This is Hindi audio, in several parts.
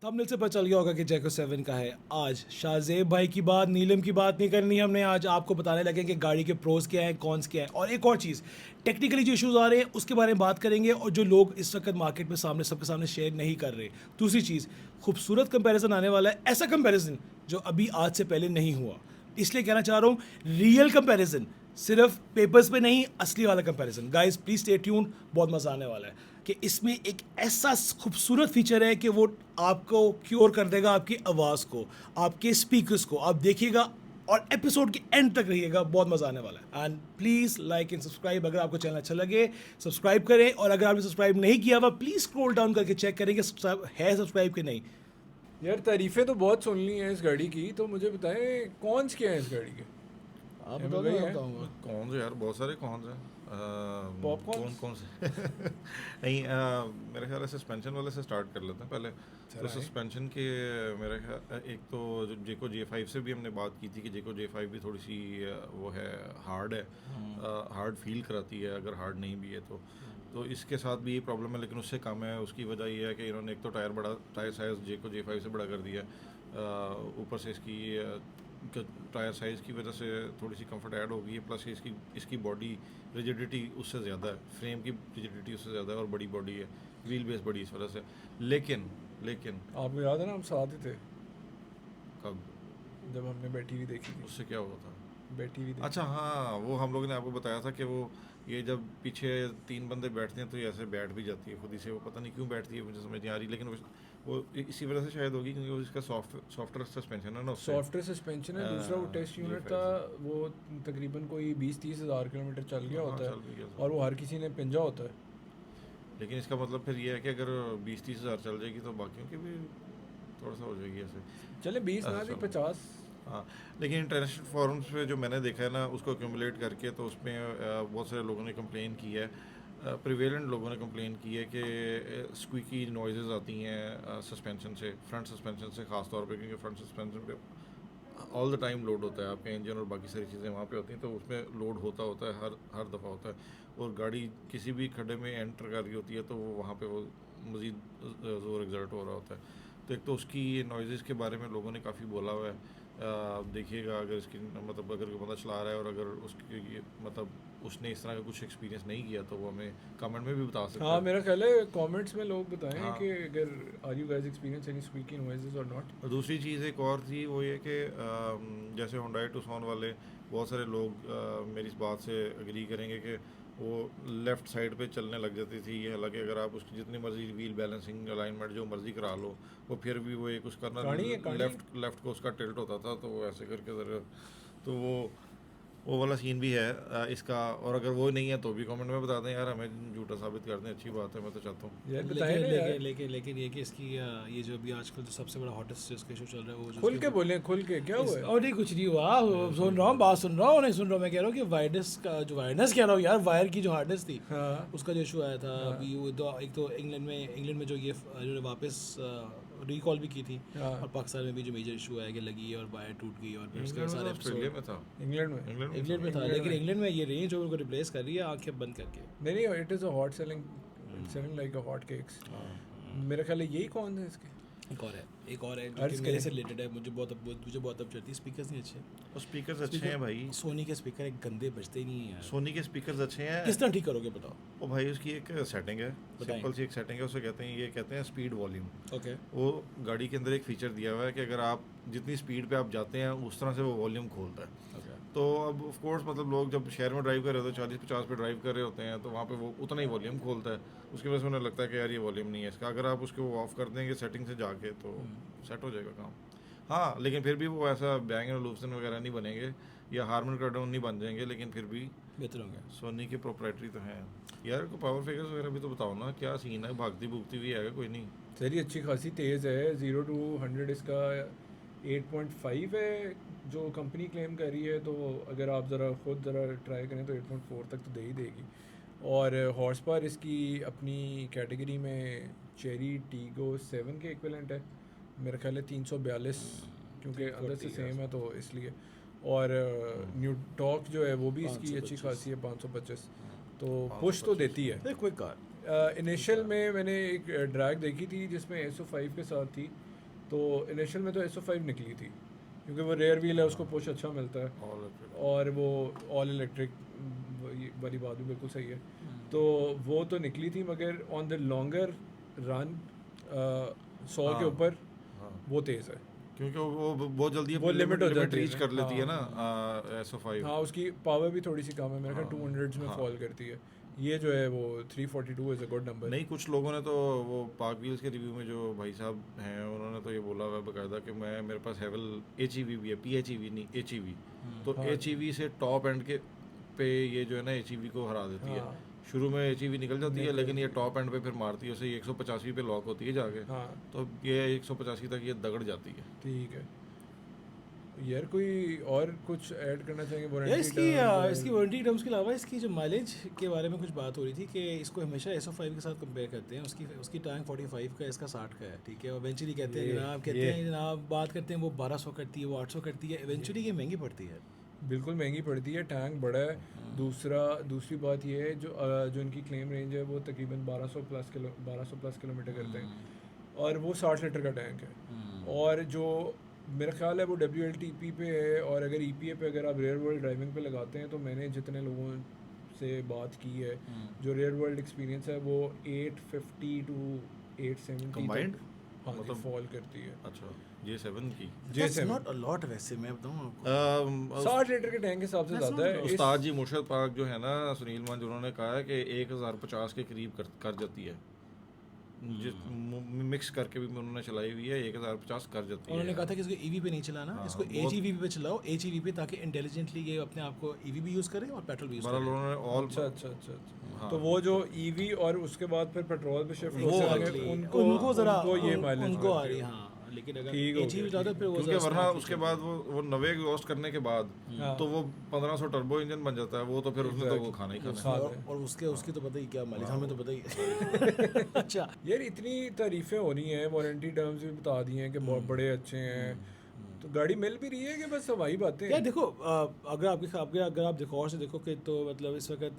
थंबनेल से पता चल गया होगा कि जैको 7 का है। आज शाहजेब भाई की बात, नीलम की बात नहीं करनी है हमने। आज आपको बताने लगे कि गाड़ी के प्रोज क्या हैं, कॉन्स क्या हैं, और एक और चीज़, टेक्निकली जो इश्यूज आ रहे हैं उसके बारे में बात करेंगे, और जो लोग इस वक्त मार्केट में सामने सबके सामने शेयर नहीं कर रहे। दूसरी चीज़, खूबसूरत कंपैरिजन आने वाला है, ऐसा कंपैरिजन जो अभी आज से पहले नहीं हुआ। इसलिए कहना चाह रहा हूँ, रियल कंपैरिजन, सिर्फ पेपर्स पे नहीं, असली वाला comparison. Guys please stay tuned, बहुत मजा आने वाला है। कि इसमें एक ऐसा खूबसूरत फीचर है कि वो आपको क्योर कर देगा, आपकी आवाज़ को, आपके स्पीकर्स को। आप देखिएगा और एपिसोड के एंड तक रहिएगा, बहुत मज़ा आने वाला है। And please like and subscribe, अगर आपको चैनल अच्छा लगे सब्सक्राइब करें, और अगर आपने सब्सक्राइब नहीं किया हुआ प्लीज़ स्क्रॉल डाउन करके चेक करें कि है सब्सक्राइब कि नहीं। यार तारीफें तो बहुत सुन ली हैं इस गाड़ी की, तो मुझे बताएं कौन्स क्या हैं इस गाड़ी के। आप अहमद बताओ, भाई मैं हैं? बताऊँगा। कौन से यार, बहुत सारे कौन से Popcorns? कौन से नहीं, मेरे ख्याल से सस्पेंशन वाले से स्टार्ट कर लेते हैं पहले। तो चलाएं। सस्पेंशन के मेरे ख्याल एक तो जेको J5 से भी हमने बात की थी कि जेको J5 भी थोड़ी सी वो है, हार्ड है, हार्ड फील कराती है अगर हार्ड नहीं भी है तो इसके साथ भी ये प्रॉब्लम है, लेकिन उससे कम है। उसकी वजह ये है कि इन्होंने एक तो टायर साइज़ जेको J5 से बड़ा कर दिया, ऊपर से इसकी टायर साइज़ की वजह से थोड़ी सी कंफर्ट ऐड हो गई है, प्लस इसकी बॉडी रिजिडिटी उससे ज़्यादा है, फ्रेम की रिजिडिटी उससे ज़्यादा है, और बड़ी बॉडी है, व्हील बेस बड़ी इस वजह से। लेकिन आपको याद है ना, हम साथ ही थे कब जब हमने बैठी हुई देखी थी। उससे क्या हुआ था? बैठी हुई देखी। अच्छा हाँ, वो हम लोगों ने आपको बताया था कि वो ये जब पीछे 3 बंदे बैठते हैं तो ये ऐसे बैठ भी जाती है खुद ही से। वो पता नहीं क्यों बैठती है, मुझे समझ नहीं आ रही, लेकिन वो इसी वजह से शायद होगी क्योंकि वो इसका सॉफ्टवेयर सस्पेंशन है ना उससे। सॉफ्टवेयर सस्पेंशन है। दूसरा वो टेस्ट यूनिट था, वो तकरीबन कोई 20-30 हज़ार किलोमीटर चल गया होता चल भी गया है, था। और वो हर किसी ने पिंजा होता है। लेकिन इसका मतलब फिर ये है कि अगर 20-30 हज़ार चल जाएगी तो बाकियों की भी थोड़ा सा हो जाएगी ऐसे। चले 20 ना भी चलो। 50। हाँ, लेकिन इंटरनेशनल फोरम्स पे जो मैंने देखा है ना, उसको एक्यूमुलेट करके, तो उसमें बहुत सारे लोगों ने कंप्लेन की है, प्रिवेलेंट लोगों ने कंप्लेन की है कि स्क्वीकी नॉइजेज आती हैं सस्पेंशन से, फ्रंट सस्पेंशन से ख़ास तौर पे, क्योंकि फ्रंट सस्पेंशन पे ऑल द टाइम लोड होता है, आपके इंजन और बाकी सारी चीज़ें वहाँ पे होती हैं, तो उसमें लोड होता है, हर दफ़ा होता है, और गाड़ी किसी भी खड्डे में एंटर कर रही होती है तो वो वहाँ पे वो मज़ीद ज़ोर एग्जर्ट हो रहा होता है। तो एक तो उसकी नॉइज़ के बारे में लोगों ने काफ़ी बोला हुआ है। आप देखिएगा, अगर इसकी मतलब अगर कोई बंदा चला रहा है और अगर उसकी मतलब उसने इस तरह का कुछ एक्सपीरियंस नहीं किया तो वो हमें कमेंट में भी बता सकता हाँ, है। मेरा ख्याल है कमेंट्स में लोग बताएं हाँ। कि अगर are you guys experience any squeaky noises और नॉट। और दूसरी चीज़ एक और थी, वो ये कि जैसे Hyundai Tucson वाले बहुत सारे लोग मेरी इस बात से एग्री करेंगे कि वो लेफ़्ट साइड पे चलने लग जाती थी। ये हालांकि अगर आप उसकी जितनी मर्जी व्हील बैलेंसिंग अलाइनमेंट जो मर्जी करा लो, वो फिर भी वो एक उसका ना कहानी लेफ़्ट को उसका टिल्ट होता था, तो वो ऐसे करके ज़रा, तो वो वाला सीन भी है इसका। और अगर वो नहीं है तो भी कमेंट में बता दें यार, हमें झूठा साबित कर दें, अच्छी बात है, मैं तो चाहता हूँ। यार बताएं ना यार। लेकिन ये कि इसकी ये जो अभी आजकल जो सबसे बड़ा हॉटेस्ट इसका इशू चल रहा है, वो जो खुल उसके के बोलें, खुल के क्या हुआ है? और नहीं, कुछ नहीं हुआ, सुन रहा हूँ, बात सुन रहा हूँ, नहीं सुन रहा हूँ। मैं कह रहा हूँ कि वायरनेस का जो वायरनेस कह रहा हूँ यार, वायर की जो हार्डनेस थी, हाँ, उसका जो इशू आया था अभी, वो तो एक तो इंग्लैंड में जो ये इन्होंने वापस रिकॉल भी की थी, हाँ। और पाकिस्तान में भी जो मेजर इशू आया कि लगी है और वायर टूट गई, और फिर उसके इंग्लैंड में सारे था, ऑस्ट्रेलिया में था, इंग्लैंड में इंग्लैंड में था, लेकिन इंग्लैंड में ये रेंज उनको रिप्लेस कर रही है आंखें बंद करके। नहीं, it is a hot selling like a hot cakes. मेरा ख्याल है यही कौन है इसके। एक और है जो अर्ज कि मेरे करें। से रिलेटेड है, मुझे बहुत अब चलती है। स्पीकर्स नहीं अच्छे, और स्पीकर्स अच्छे हैं भाई, सोनी के स्पीकर एक गंदे बजते ही नहीं है यार। सोनी के स्पीकर्स अच्छे हैं। किस तरह ठीक करोगे बताओ। ओ भाई, उसकी एक सेटिंग है, बताएं। सिंपल सी एक सेटिंग है, उसे कहते हैं स्पीड वॉल्यूम। ओके, वो गाड़ी के अंदर एक फीचर दिया हुआ है कि अगर आप जितनी स्पीड पे आप जाते हैं उस तरह से वो वॉल्यूम खोलता है। ओके, तो अब ऑफ कोर्स मतलब लोग जब शहर में ड्राइव कर रहे होते हैं, 40-50 पे ड्राइव कर रहे होते हैं, तो वहाँ पे वो उतना ही वॉल्यूम खोलता है। उसकी वजह से उन्हें लगता है कि यार ये वॉल्यूम नहीं है इसका। अगर आप उसको ऑफ कर देंगे सेटिंग से जाके तो सेट हो जाएगा काम। हाँ, लेकिन फिर भी वो ऐसा बैंग एंड ओलुफसन वगैरह नहीं बनेंगे, या हार्मन कार्डन नहीं बन जाएंगे, लेकिन फिर भी बेहतर हो गया। सोनी के प्रोप्राइटरी तो हैं यार। को पावर फिगर्स वगैरह भी तो बताओ ना, क्या सीन है, भागती भूगती भी है कोई नहीं? सर ये अच्छी खासी तेज़ है। 0 to 100 इसका 8.5 है जो कंपनी क्लेम कर रही है, तो अगर आप खुद ज़रा ट्राई करें तो 8.4 तक तो दे ही देगी। और हॉर्स पावर इसकी अपनी कैटेगरी में चेरी टीगो 7 के इक्विवेलेंट है, मेरा ख्याल है 342, क्योंकि अंदर से सेम है तो इसलिए। और न्यू टॉर्क जो है वो भी इसकी अच्छी 525 खासी है, 525, तो पुश तो देती है। Quick car. इनिशियल में मैंने एक ड्रैग देखी थी जिसमें SO5 के साथ थी, तो इनिशियल में तो SO5 निकली थी क्योंकि वो रेयर व्हील है, उसको पुश अच्छा मिलता है All electric. और वो ऑल इलेक्ट्रिक वाली बात भी बिल्कुल सही है। तो वो तो निकली थी मगर ऑन द लॉन्गर रन 100 के हाँ, ऊपर हाँ। वो तेज़ है। क्योंकि वो बहुत जल्दी वो limit हो जाती है रीच ना। कर लेती है हाँ, ना SO5। हाँ उसकी पावर भी थोड़ी सी कम है, मेरे ख्याल 200s में हाँ। फॉल करती है। ये जो है वो 342 इज़ अ गुड नंबर। नहीं, कुछ लोगों ने तो वो पार्क व्हील्स के रिव्यू में जो भाई साहब हैं उन्होंने तो ये बोला हुआ है बाकायदा कि मेरे पास हेवल HEV भी है, PHEV नहीं HEV, तो हाँ। HEV से टॉप एंड के पे ये जो है ना HEV को हरा देती है। हाँ। शुरू में HEV निकल जाती है लेकिन ये टॉप एंड पे फिर मारती है उसे 185 पे लॉक होती है जाके, हाँ तो ये 185 तक ये दगड़ जाती है। ठीक है यार। कोई और कुछ ऐड करना चाहेंगे यार वारंटी इसकी वारंटी टर्म्स के अलावा इसकी जो माइलेज के बारे में कुछ बात हो रही थी कि इसको हमेशा SO5 के साथ कंपेयर करते हैं, उसकी टैंक 45 का, इसका 60 का है, ठीक है। और इवेंचुअली कहते हैं जनाब बात करते हैं वो 1200 करती है, वो 800 करती है, इवेंचुअली ये महंगी पड़ती है। बिल्कुल महंगी पड़ती है, टैंक बड़ा है। दूसरी बात ये है जो इनकी क्लेम रेंज है वो तकरीबन 1200 प्लस किलोमीटर करते हैं और वो 60 लीटर का टैंक है। और जो मेरा ख्याल है वो WLTP पे है, और अगर EPA पे अगर आप रियल वर्ल्ड ड्राइविंग पे लगाते हैं तो मैंने जितने लोगों से बात की है जो रियल वर्ल्ड एक्सपीरियंस है वो 850 टू 870 Combined? हाँ मतलब फॉल करती है। अच्छा, J7 की That's not a lot वैसे, मैं बताऊं आपको। 60 लीटर के टैंक के हिसाब से ज़्यादा है। उस्ताद जी मुर्शद पाक जो है ना सुनील मंज, उन्होंने कहा है कि 1050 के करीब कर जाती है, मिक्स करके भी उन्होंने चलाई हुई है, 1050 कर जाती है। उन्होंने कहा था कि इसको EV पे नहीं चलाना, इसको HEV पे चलाओ, HEV पे, ताकि इंटेलिजेंटली ये अपने आप को EV भी यूज़ करे और पेट्रोल भी यूज़ बहरहाल करे। उन्होंने अच्छा। तो वो जो EV और उसके बाद फिर पेट्रोल पे शिफ्ट वो होते हैं उनको ज़रा ये माइलेज उनको आ रही है, हाँ। लेकिन अगर ठीक हो HEV चलाते फिर वो क्योंकि ज़रा वरना smart उसके feature बाद वो नवे एग्जॉस्ट करने के बाद हाँ। तो वो 1500 टर्बो इंजन बन जाता है, वो तो फिर उसने तो वो खाना ही खाना है। और उसकी तो पता ही क्या मालिक, हमें तो पता ही है। अच्छा यार इतनी तारीफें हो रही हैं, वारंटी टर्म्स भी बता दिए हैं कि बहुत बड़े अच्छे हैं, तो गाड़ी मिल भी रही है कि बस हवाई बातें यार देखो, अगर आप देखो और से देखो कि तो मतलब इस वक्त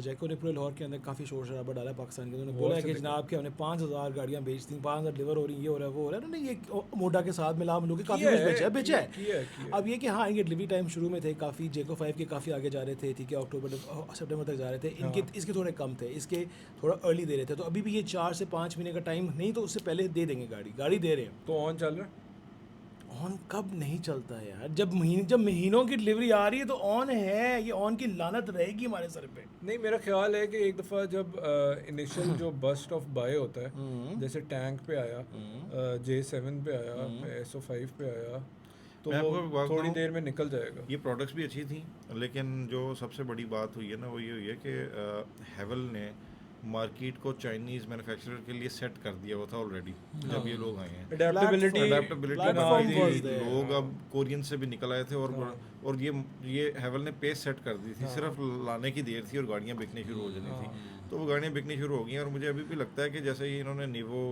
जैको ने पूरे लाहौर के अंदर काफ़ी शोर शराबा डाला है पाकिस्तान के। उन्होंने बोला है कि जनाब कि हमने 5000 गाड़ियाँ बेच दी, 5000 डिलीवर हो रही, ये हो रहा है वो हो रहा है। उन्होंने ये मोटा के साथ मिला मिलू के काफ़ी कुछ बेचा है। अब ये कि हाँ, इनके डिलीवरी टाइम शुरू में थे काफ़ी, जैको 5 के काफ़ी आगे जा रहे थे, ठीक है, अक्टूबर सितंबर तक जा रहे थे। इसके थोड़े कम थे, इसके थोड़ा अर्ली दे रहे थे। तो अभी भी ये 4 से 5 महीने का टाइम नहीं, तो उससे पहले दे देंगे गाड़ी दे रहे हैं। तो ऑन चल रहा है। ऑन कब नहीं चलता है यार, जब महीनों की डिलीवरी आ रही है तो ऑन है। ये ऑन की लानत रहेगी हमारे सर पे। नहीं, मेरा ख्याल है कि एक दफ़ा जब इनिशियल जो बस्ट ऑफ बाय होता है, जैसे टैंक पे आया, J7 पे आया, SO5 पे आया, तो मैं वो आपको बात थोड़ी बताऊं, देर में निकल जाएगा। ये प्रोडक्ट्स भी अच्छी थी, लेकिन जो सबसे बड़ी बात हुई है ना वो ये हुई है कि हेवल ने मार्केट को चाइनीज़ मैन्युफैक्चरर के लिए सेट कर दिया हुआ था ऑलरेडी जब ये लोग आए हैं। अडेप्टेबिलिटी platform was there, लोग अब कोरियन से भी निकल आए थे और ये हेवल ने पेस सेट कर दी थी, सिर्फ लाने की देर थी और गाड़ियाँ बिकनी शुरू हो जानी थी। तो वो गाड़ियाँ बिकनी शुरू हो गई हैं और मुझे अभी भी लगता है कि जैसे ही इन्होंने नीवो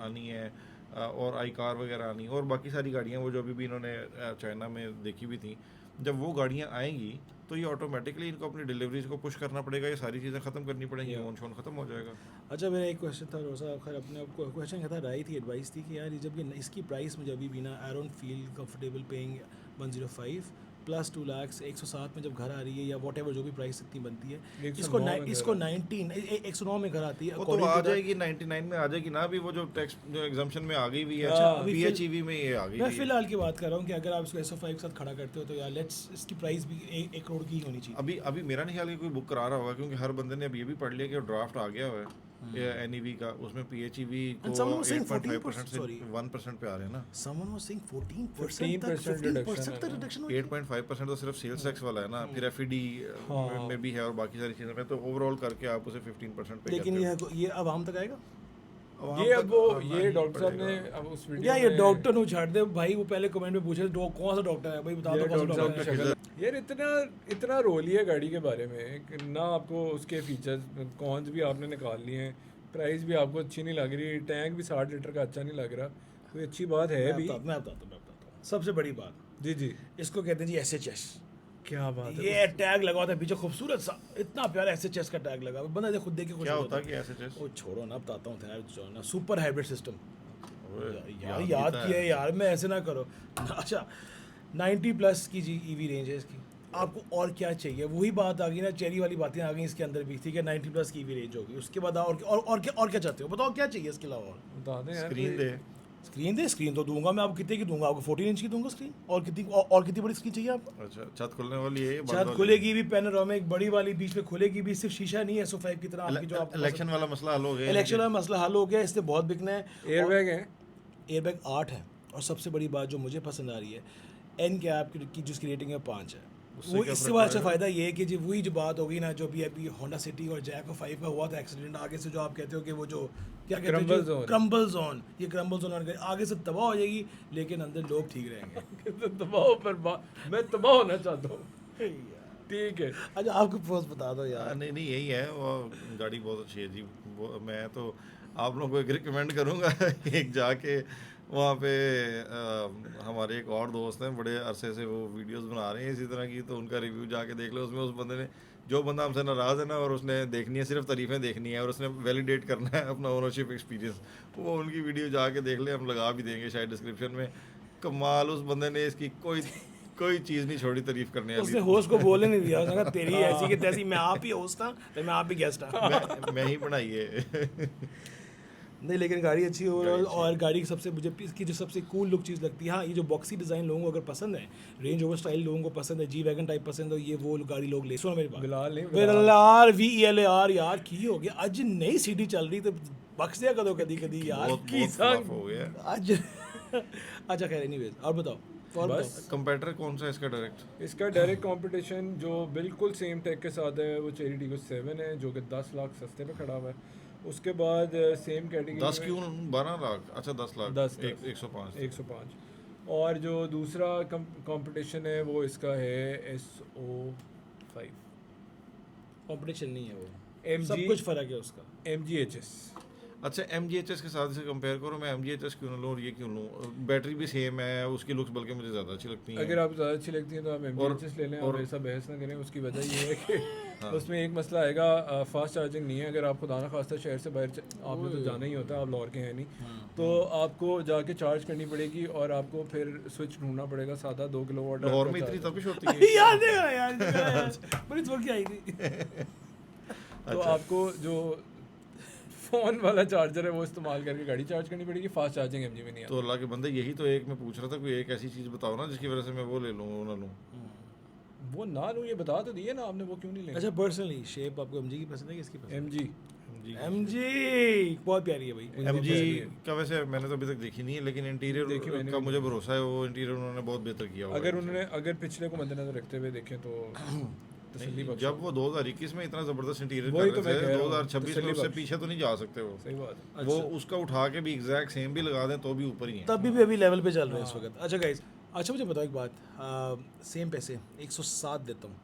आनी है और आई कार वगैरह आनी और बाकी सारी गाड़ियाँ वो जो अभी भी इन्होंने चाइना में देखी भी थी, जब वो गाड़ियाँ आएंगी तो ये ऑटोमेटिकली इनको अपनी डिलीवरीज को पुश करना पड़ेगा, ये सारी चीज़ें ख़त्म करनी पड़ेंगी, ऑन शोन ख़त्म हो जाएगा। अच्छा, मेरा एक क्वेश्चन था रोज़ा, खैर अपने आपको क्वेश्चन था, राय थी, एडवाइस थी कि यार जब ये इसकी प्राइस मुझे अभी भी ना I don't feel comfortable paying 105 plus 2 lakh 107 में जब घर आ रही है या वॉट एवर जो भी प्राइस इतनी बनती है, इसको 19 109 में घर आती है। वो तो आ जाएगी 99 में आ जाएगी ना, अभी वो जो टैक्स जो एग्जाम्पशन में आ गई हुई है, PHEV में ये आ गई। मैं फिलहाल की बात कर रहा हूँ कि अगर आप इसको SO5 के साथ खड़ा करते हो तो यार लेट्स इसकी प्राइस भी 1 करोड़ की ही होनी चाहिए। अभी मेरा नहीं ख्याल कि कोई बुक करा रहा होगा, क्योंकि हर बंदे ने अब ये भी पढ़ लिया कि ड्राफ्ट आ गया हुआ है NEV का, उसमें PHEV को 8.5% से 1% पे आ रहे हैं ना। Someone was saying 14% तक 15% तक रिडक्शन हुई। 8.5% तो सिर्फ सेल्स टैक्स वाला है ना, फिर FED में भी है और बाकी सारी चीज़ों में, तो ओवरऑल करके आप उसे 15% पे लेकिन ये अब आम तक आएगा। ये डॉक्टर साहब ने अब उस वीडियो या ये डॉक्टर नु छाड़ दे भाई, वो पहले कमेंट में पूछे कौन सा डॉक्टर है भाई, बता दो कौन सा डॉक्टर है। यार इतना रोल है गाड़ी के बारे में कि ना आपको उसके फीचर्स कॉन्स भी आपने निकाल लिए हैं, प्राइस भी आपको अच्छी नहीं लग रही, टैंक भी 60 लीटर का अच्छा नहीं लग रहा, कोई अच्छी बात है भी। मैं बताता हूँ सबसे बड़ी बात, जी इसको कहते हैं जी SHS। क्या बात है, ये टैग लगा होता है पीछे खूबसूरत सा, इतना प्यारा SHS का टैग लगा, बंदा खुद देख के खुश क्या होता होता है कि SHS? वो छोड़ो ना, बताता हूँ यार, जो ना सुपर हाइब्रिड सिस्टम। यार याद किया है यार, मैं ऐसे ना करो। अच्छा 90 प्लस की जी ईवी रेंज है इसकी, आपको और क्या चाहिए? वही बात आ गई ना, चेरी वाली बातें आ गई इसके अंदर भी, ठीक है 90 प्लस की ईवी रेंज होगी, उसके बाद और क्या चाहते हो बताओ, क्या चाहिए इसके अलावा? और बता दें यार स्क्रीन कोई- दे। स्क्रीन दे, स्क्रीन तो दूंगा मैं आपको, कितने की दूंगा आपको? 14 इंच की दूंगा स्क्रीन, और कितनी बड़ी स्क्रीन चाहिए आपको? अच्छा छत खुलने वाली है ये बंद छत वाली? खुलेगी भी, पैनोरामिक बड़ी वाली बीच में खुलेगी भी, सिर्फ शीशा नहीं है SO5 की तरह आपकी जो आपको इलेक्शन वाला मसला हल हो गया? इलेक्शन का मसला हल हो गया, इससे बहुत बिकना है। एयरबैग है, एयरबैग 8 है, और सबसे बड़ी बात जो मुझे पसंद आ रही है, एन कैप की जिसकी रेटिंग है 5 है। उससे वो क्या इससे फर्क बड़ा अच्छा पड़ेगा? फ़ायदा ये है कि जी वही जो बात हो गई ना, जो अभी होंडा सिटी और जैको 5 का हुआ था एक्सीडेंट, आगे से जो आप कहते हो कि वो जो क्या कहते Crumble हो, zone। क्रम्बल जोन, ये क्रम्बल जोन आगे से तबाह हो जाएगी, लेकिन अंदर लोग ठीक रहेंगे। तो तबाह पर मैं तबाह होना चाहता हूँ, ठीक है। अच्छा आपको पोस्ट बता दो यार। नहीं नहीं यही है, वो गाड़ी बहुत अच्छी है जी। मैं तो आप लोगों को एक रिकमेंड करूँगा एक जाके वहाँ पे हमारे एक और दोस्त हैं, बड़े अरसे से वो वीडियोस बना रहे हैं इसी तरह की, तो उनका रिव्यू जाके देख लो। उसमें उस बंदे ने, जो बंदा हमसे नाराज़ है ना, और उसने देखनी है सिर्फ तारीफ़ें देखनी है, और उसने वैलिडेट करना है अपना ओनरशिप एक्सपीरियंस, वो उनकी वीडियो जाके देख ले, हम लगा भी देंगे शायद डिस्क्रिप्शन में। कमाल, उस बंदे ने इसकी कोई चीज़ नहीं छोड़ी तारीफ़ करने उसने वाली। होस्ट को बोलने नहीं दिया, उसने कहा तेरी ऐसी की तैसी, मैं आप ही होस्ट था तो मैं आप ही गेस्ट था। मैं ही बनाई है। नहीं लेकिन गाड़ी अच्छी हो, गाड़ी अच्छी और गाड़ी की सबसे मुझे इसकी जो सबसे कूल लुक चीज़ लगती है, हाँ ये जो बॉक्सी डिज़ाइन लोगों को अगर पसंद है, रेंज ओवर स्टाइल लोगों को पसंद है, जी वैगन टाइप पसंद है, ये वो गाड़ी लोग ले। सुनो मेरी बात, बिलाल नहीं, बिलाल VELAR यार की हो गया, आज नई सिटी चल रही तो बख्श दिया कदो कदी कदी यार बहुत फ्लॉप हो गया। आज। अच्छा खैर एनीवेज, और बताओ और बस। बताओ। कंपेटर कौन सा है इसका डायरेक्ट? इसका डायरेक्ट कंपटीशन जो बिल्कुल सेम टेक के साथ है वो चेरी टीगो 7 है, जो कि 10 लाख सस्ते पे खड़ा हुआ है। उसके बाद सेम 10 कैटेगरी क्यों? 12 लाख? अच्छा 10 लाख। 10 105। 105। और जो दूसरा कंपटीशन है वो इसका है SO5 कंपटीशन नहीं है वो, MG सब कुछ फर्क है उसका। MGHS। अच्छा MGHS के साथ इसे कंपेयर करो, मैं MGHS क्यों ना लूँ और ये क्यों लूँ? बैटरी भी सेम है, उसकी लुक्स बल्कि मुझे ज़्यादा अच्छी लगती हैं। अगर आप ज़्यादा अच्छी लगती हैं तो आप MGHS ले लें, और ऐसा बहस ना करें। उसकी वजह ये है कि उसमें एक मसला आएगा, फास्ट चार्जिंग नहीं है। अगर आप खुदा ना खास्ता शहर से बाहर आपने तो जाना ही होता है, आप लाहौर के हैं नहीं, तो आपको जाके चार्ज करनी पड़ेगी और आपको फिर स्विच ढूंढना पड़ेगा सादा 2 किलोवाट। लाहौर में इतनी तपिश होती है? यार देखा यार बड़ी थोड़ी आई थी। तो आपको जो फ़ोन वाला चार्जर है वो इस्तेमाल करके गाड़ी चार्ज करनी पड़ेगी। फास्ट चार्जिंग MG में नहीं तो अल्लाह के बंदे, यही तो एक मैं पूछ रहा था, कोई एक ऐसी चीज़ बताओ ना जिसकी वजह से मैं वो ले लूँ, वो ना लूँ। आता। वो ना लूँ ये बता तो दिए ना आपने, वो क्यों नहीं लेंगे? अच्छा पर्सनली शेप आपको MG की पसंद है, किसकी पसंद MG MG बहुत प्यारी है भाई। MG का वैसे मैंने तो अभी तक देखी नहीं है, लेकिन इंटीरियर देखी मैंने का भी मुझे भरोसा है, वो इंटीरियर उन्होंने बहुत बेहतर किया होगा। अगर पिछले को मद्देनजर रखते हुए देखें तो तसल्ली बख्श। जब वो 2021 में इतना ज़बरदस्त इंटीरियर वही कर तो मैं रहे कह थे, रहा हूँ, 2026 में तसल्ली उससे बख्श। पीछे तो नहीं जा सकते वो। सही बात है। वो उसका उठा के भी एग्जैक्ट सेम भी लगा दें तो भी ऊपर ही है। तब भी अभी लेवल पे चल रहे हैं इस वक्त। अच्छा गाइस, अच्छा मुझे बताओ एक बात, सेम पैसे 107 देता हूँ,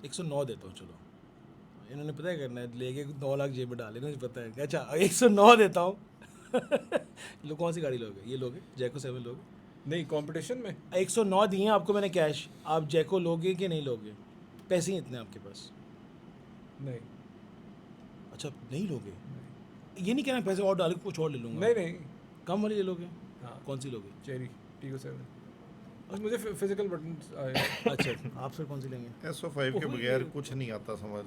109 देता हूँ, चलो इन्होंने पता है करना है, लेके 9 लाख जेब में डाले, मुझे पता है। अच्छा 109 देता हूँ। लोग कौन सी गाड़ी लोगे? ये लोगे जैको 7 लोगे? नहीं कंपटीशन में 109 दिए हैं आपको मैंने कैश, आप जैको लोगे कि नहीं लोगे? पैसे ही इतने आपके पास। नहीं अच्छा नहीं लोगे? ये नहीं कहना पैसे और डाल के कुछ और ले लूँगा। नहीं कम वाली ले लोगे? हाँ कौन सी लोगे? चेरी टीगो 7 और मुझे फिजिकल बटन आए। अच्छा आप सर कौन सी लेंगे? SO5 के बगैर कुछ नहीं आता समझ।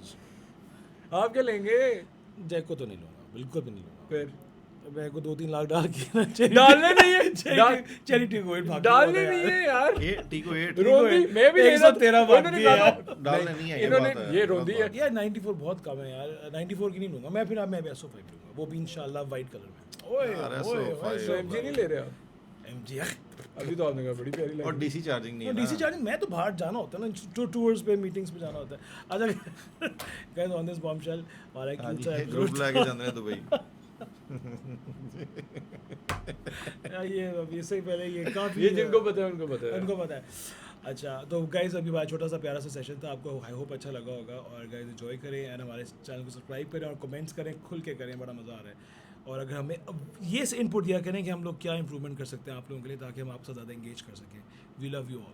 आप क्या लेंगे? जैको तो नहीं लूँगा, बिल्कुल भी नहीं लूँगा। फिर मैं को 2-3 लाख डाल के ना चेरी डालने नहीं है, चैरिटी को डालने नहीं है यार। टीको 8 रोंदी मैं भी ले रहा 113 बाकी है यार। डालने नहीं है, ये इन्होंने बात है, ये गलत रोंदी है। बात यार 94 बहुत कम है यार, 94 की नहीं लूँगा मैं, फिर अब मैं SO5 लूँगा, वो भी इंशाल्लाह वाइट कलर में। ओए यार, ओए SO5 तो MG नहीं ले रहे आप? MG अभी तो आपने कहा बड़ी प्यारी और लगी। DC चार्जिंग नहीं है डीसी ना। चार्जिंग, मैं तो बाहर जाना होता है ना, टूर्स पे मीटिंग्स पे जाना होता है। अच्छा गाइस ऑन दिस बॉम्बशेल हमारा हाँ क्यूट जी, सा ग्रुप लेके जाते हैं दुबई। यार ये अभी इससे पहले ये काफी ये जिनको पता है उनको पता है। उनको पता है। अच्छा तो गाइस अभी बात छोटा सा प्यारा सा सेशन था, आपको आई होप अच्छा लगा होगा, और गाइस एंजॉय करें एंड हमारे चैनल को सब्सक्राइब करें और कमेंट्स करें, खुल के करें, बड़ा मज़ा आ रहा है। और अगर हमें अब ये इनपुट दिया करें कि हम लोग क्या इंप्रूवमेंट कर सकते हैं आप लोगों के लिए, ताकि हम आपसे ज़्यादा इंगेज कर सकें। We love you all.